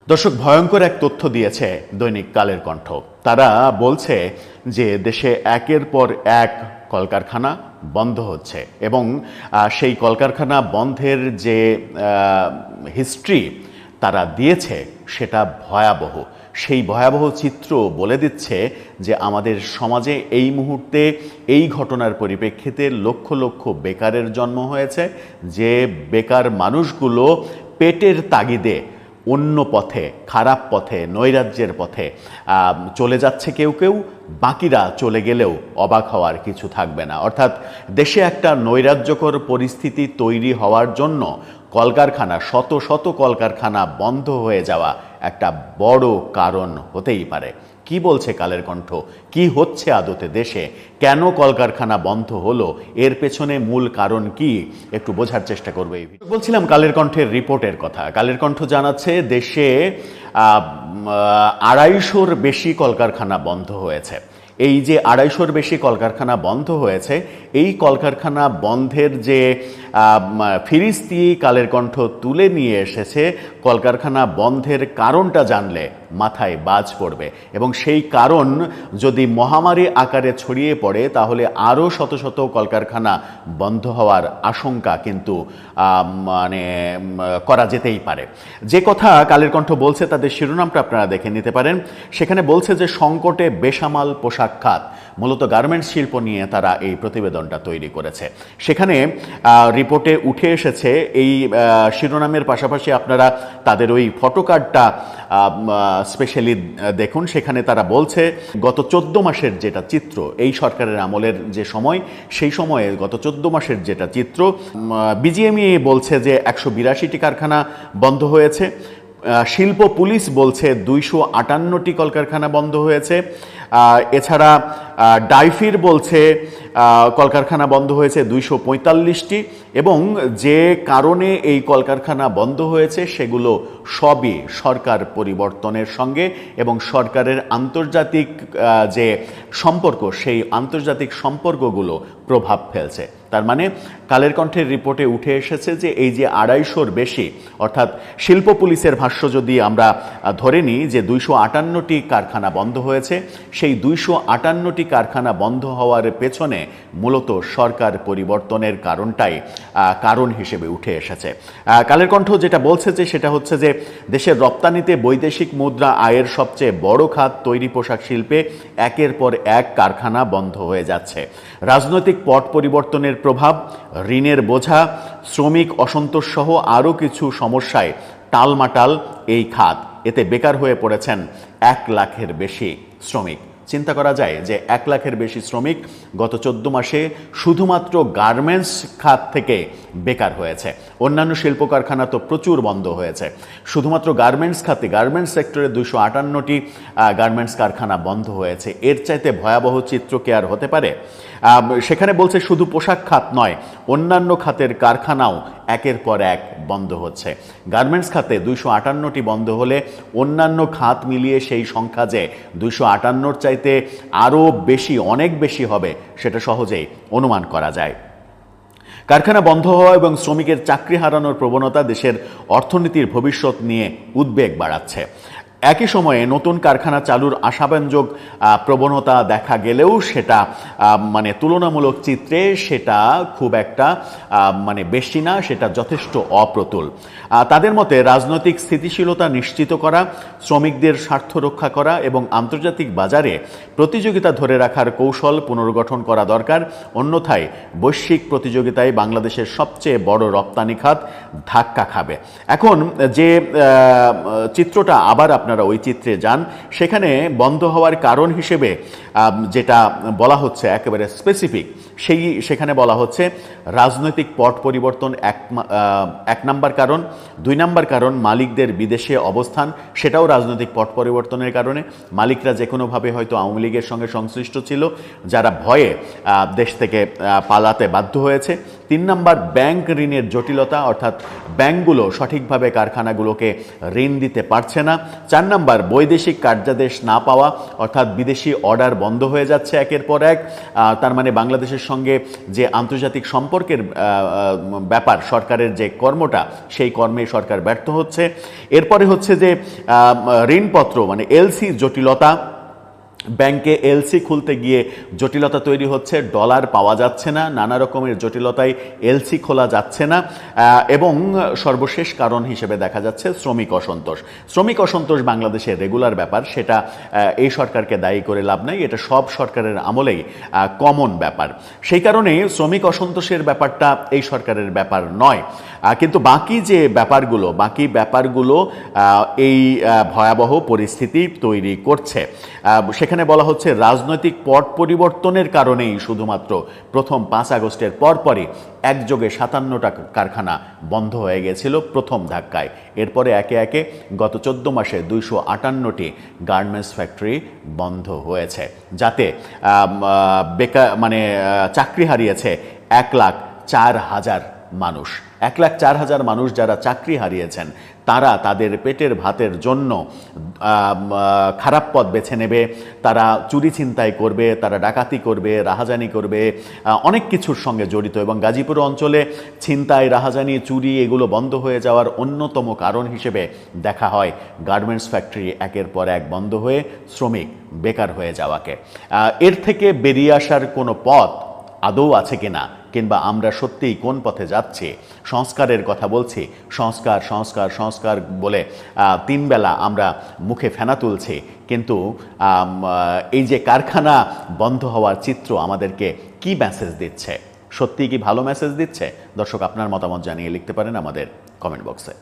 দর্শক, ভয়ঙ্কর এক তথ্য দিয়েছে দৈনিক কালের কণ্ঠ। তারা বলছে যে দেশে একের পর এক কলকারখানা বন্ধ হচ্ছে এবং সেই কলকারখানা বন্ধের যে হিস্ট্রি তারা দিয়েছে সেটা ভয়াবহ। সেই ভয়াবহ চিত্র বলে দিচ্ছে যে আমাদের সমাজে এই মুহূর্তে এই ঘটনার পরিপ্রেক্ষিতে লক্ষ লক্ষ বেকারের জন্ম হয়েছে, যে বেকার মানুষগুলো পেটের তাগিদে অন্য পথে, খারাপ পথে, নৈরাজ্যের পথে চলে যাচ্ছে কেউ কেউ, বাকিরা চলে গেলেও অবাক হওয়ার কিছু থাকবে না। অর্থাৎ দেশে একটা নৈরাজ্যকর পরিস্থিতি তৈরি হওয়ার জন্য কলকারখানা, শত শত কলকারখানা বন্ধ হয়ে যাওয়া একটা বড় কারণ হতেই পারে। কি বলছে কালের কণ্ঠ? কি হচ্ছে আদতে দেশে? কেন কলকারখানা বন্ধ হলো? এর পেছনে মূল কারণ কি? একটু বোঝার চেষ্টা করবো। বলছিলাম কালের কণ্ঠের রিপোর্টের কথা। কালের কণ্ঠ জানাচ্ছে দেশে 250-র বেশি কলকারখানা বন্ধ হয়েছে। এই যে 250-র বেশি কলকারখানা বন্ধ হয়েছে, এই কলকারখানা বন্ধের যে ফিরিস্তি কালের কণ্ঠ তুলে নিয়ে এসেছে, কলকারখানা বন্ধের কারণটা জানলে মাথায় বাজ পড়বে এবং সেই কারণ যদি মহামারী আকারে ছড়িয়ে পড়ে তাহলে আরও শত শত কলকারখানা বন্ধ হওয়ার আশঙ্কা কিন্তু করা যেতেই পারে। যে কথা কালের কণ্ঠ বলছে তাদের শিরোনামটা আপনারা দেখে নিতে পারেন। সেখানে বলছে যে সংকটে বেসামাল পোশাক খাত, মূলত গার্মেন্টস শিল্প নিয়ে তারা এই প্রতিবেদনটা তৈরি করেছে। সেখানে রিপোর্টে উঠে এসেছে, এই শিরোনামের পাশাপাশি আপনারা তাদের ওই ফটোকার্ডটা স্পেশালি দেখুন। সেখানে তারা বলছে গত 14 মাসের যেটা চিত্র, এই সরকারের আমলের যে সময়, সেই সময়ে গত 14 মাসের যেটা চিত্র, বিজিএমইএ বলছে যে 182টি কারখানা বন্ধ হয়েছে। শিল্প পুলিশ বলছে 258টি কলকারখানা বন্ধ হয়েছে। এছাড়া ডাইফির বলছে কলকারখানা বন্ধ হয়েছে 245টি এবং যে কারণে এই কলকারখানা বন্ধ হয়েছে সেগুলো সবই সরকার পরিবর্তনের সঙ্গে এবং সরকারের আন্তর্জাতিক যে সম্পর্ক, সেই আন্তর্জাতিক সম্পর্কগুলো প্রভাব ফেলছে। তার মানে কালের কণ্ঠের রিপোর্টে উঠে এসেছে যে এই যে 250-র বেশি, অর্থাৎ শিল্প পুলিশের ভাষ্য যদি আমরা ধরে নিই যে 258টি কারখানা বন্ধ হয়েছে, সেই 258টি কারখানা বন্ধ হওয়ার পেছনে মূলত সরকার পরিবর্তনের কারণটাই কারণ হিসেবে উঠে এসেছে। কালের কণ্ঠ যেটা বলছে যে সেটা হচ্ছে যে দেশের রপ্তানিতে বৈদেশিক মুদ্রা আয়ের সবচেয়ে বড় খাত তৈরি পোশাক শিল্পে একের পর এক কারখানা বন্ধ হয়ে যাচ্ছে। রাজনৈতিক পট পরিবর্তনের প্রভাব, ঋণের বোঝা, শ্রমিক অসন্তোষ সহ আরও কিছু সমস্যায় টালমাটাল এই খাত। এতে বেকার হয়ে পড়েছেন 1 লাখের বেশি শ্রমিক। চিন্তা করা যায় যে 1 লাখের বেশি শ্রমিক গত 14 মাসে শুধুমাত্র গার্মেন্টস খাত থেকে বেকার হয়েছে। অন্যান্য শিল্প কারখানা তো প্রচুর বন্ধ হয়েছে, শুধুমাত্র গার্মেন্টস খাতে, গার্মেন্টস সেক্টরে 258টি গার্মেন্টস কারখানা বন্ধ হয়েছে। এর চাইতে ভয়াবহ চিত্র কি আর হতে পারে? সেখানে বলছে শুধু পোশাক খাত নয়, অন্যান্য খাতের কারখানাও একের পর এক বন্ধ হচ্ছে। গার্মেন্টস খাতে 258টি বন্ধ হলে অন্যান্য খাত মিলিয়ে সেই সংখ্যা যে 258-র চাইতে আরও বেশি, অনেক বেশি হবে সেটা সহজেই অনুমান করা যায়। কারখানা বন্ধ হওয়া এবং শ্রমিকের চাকরি হারানোর প্রবণতা দেশের অর্থনীতির ভবিষ্যৎ নিয়ে উদ্বেগ বাড়াচ্ছে। একই সময়ে নতুন কারখানা চালুর আশাব্যঞ্জক প্রবণতা দেখা গেলেও সেটা তুলনামূলক চিত্রে সেটা খুব একটা বেশি না, সেটা যথেষ্ট অপ্রতুল। তাদের মতে রাজনৈতিক স্থিতিশীলতা নিশ্চিত করা, শ্রমিকদের স্বার্থ রক্ষা করা এবং আন্তর্জাতিক বাজারে প্রতিযোগিতা ধরে রাখার কৌশল পুনর্গঠন করা দরকার। অন্যথায় বৈশ্বিক প্রতিযোগিতায় বাংলাদেশের সবচেয়ে বড় রপ্তানি খাত ধাক্কা খাবে। এখন যে চিত্রটা, আবার আপনারা ওই চিত্রে যান, সেখানে বন্ধ হওয়ার কারণ হিসেবে যেটা বলা হচ্ছে একেবারে স্পেসিফিক, সেখানে বলা হচ্ছে রাজনৈতিক পট পরিবর্তন এক নাম্বার কারণ। 2 নাম্বার কারণ মালিকদের বিদেশে অবস্থান, সেটাও রাজনৈতিক পট পরিবর্তনের কারণে। মালিকরা যে কোনোভাবে হয়তো আওয়ামী লীগের সঙ্গে সংশ্লিষ্ট ছিল, যারা ভয়ে দেশ থেকে পালাতে বাধ্য হয়েছে। 3 নাম্বার ব্যাংক ঋণের জটিলতা, অর্থাৎ ব্যাংকগুলো সঠিকভাবে কারখানাগুলোকে ঋণ দিতে পারছে না। 4 নাম্বার বৈদেশিক কার্যাদেশ না পাওয়া, অর্থাৎ বিদেশি অর্ডার বন্ধ হয়ে যাচ্ছে একের পর এক। তার মানে বাংলাদেশের সঙ্গে যে আন্তর্জাতিক সম্পর্কের ব্যাপার, সরকারের যে কর্মটা, সেই কর্মে সরকার ব্যর্থ হচ্ছে। এরপরে হচ্ছে যে ঋণপত্র মানে এলসি জটিলতা, ব্যাংকে এলসি খুলতে গিয়ে জটিলতা তৈরি হচ্ছে, ডলার পাওয়া যাচ্ছে না, নানা রকমের জটিলতায় এলসি খোলা যাচ্ছে না। এবং সর্বশেষ কারণ হিসেবে দেখা যাচ্ছে শ্রমিক অসন্তোষ। শ্রমিক অসন্তোষ বাংলাদেশের রেগুলার ব্যাপার, সেটা এই সরকারকে দায়ী করে লাভ নাই, এটা সব সরকারের আমলেই কমন ব্যাপার। সেই কারণে শ্রমিক অসন্তোষের ব্যাপারটা এই সরকারের ব্যাপার নয়। কিন্তু বাকি যে ব্যাপারগুলো এই ভয়াবহ পরিস্থিতি তৈরি করছে। সেখানে বলা হচ্ছে রাজনৈতিক পট পরিবর্তনের কারণেই শুধুমাত্র প্রথম 5 আগস্টের পরপরই একযোগে 57টা কারখানা বন্ধ হয়ে গেছিল প্রথম ধাক্কায়। এরপরে একে একে গত 14 মাসে 258টি গার্মেন্টস ফ্যাক্টরি বন্ধ হয়েছে, যাতে চাকরি হারিয়েছে 1,04,000 মানুষ। 1,04,000 মানুষ যারা চাকরি হারিয়েছেন, তারা তাদের পেটের ভাতের জন্য খারাপ পথ বেছে নেবে, তারা চুরি ছিনতাই করবে, তারা ডাকাতি করবে, রাহাজানি করবে, অনেক কিছুর সঙ্গে জড়িত। এবং গাজীপুর অঞ্চলে ছিনতাই, রাহাজানি, চুরি এগুলো বন্ধ হয়ে যাওয়ার অন্যতম কারণ হিসেবে দেখা হয় গার্মেন্টস ফ্যাক্টরি একের পর এক বন্ধ হয়ে শ্রমিক বেকার হয়ে যাওয়াকে। এর থেকে বেরিয়ে আসার কোনো পথ আদৌ আছে কিনা, কিংবা আমরা সত্যিই কোন পথে যাচ্ছি? সংস্কারের কথা বলছি, সংস্কার সংস্কার সংস্কার বলে 3 বেলা আমরা মুখে ফেনা তুলছি, কিন্তু এই যে কারখানা বন্ধ হওয়ার চিত্র আমাদেরকে কি মেসেজ দিচ্ছে? সত্যিই কি ভালো মেসেজ দিচ্ছে? দর্শক, আপনার মতামত জানিয়ে লিখতে পারেন আমাদের কমেন্ট বক্সে।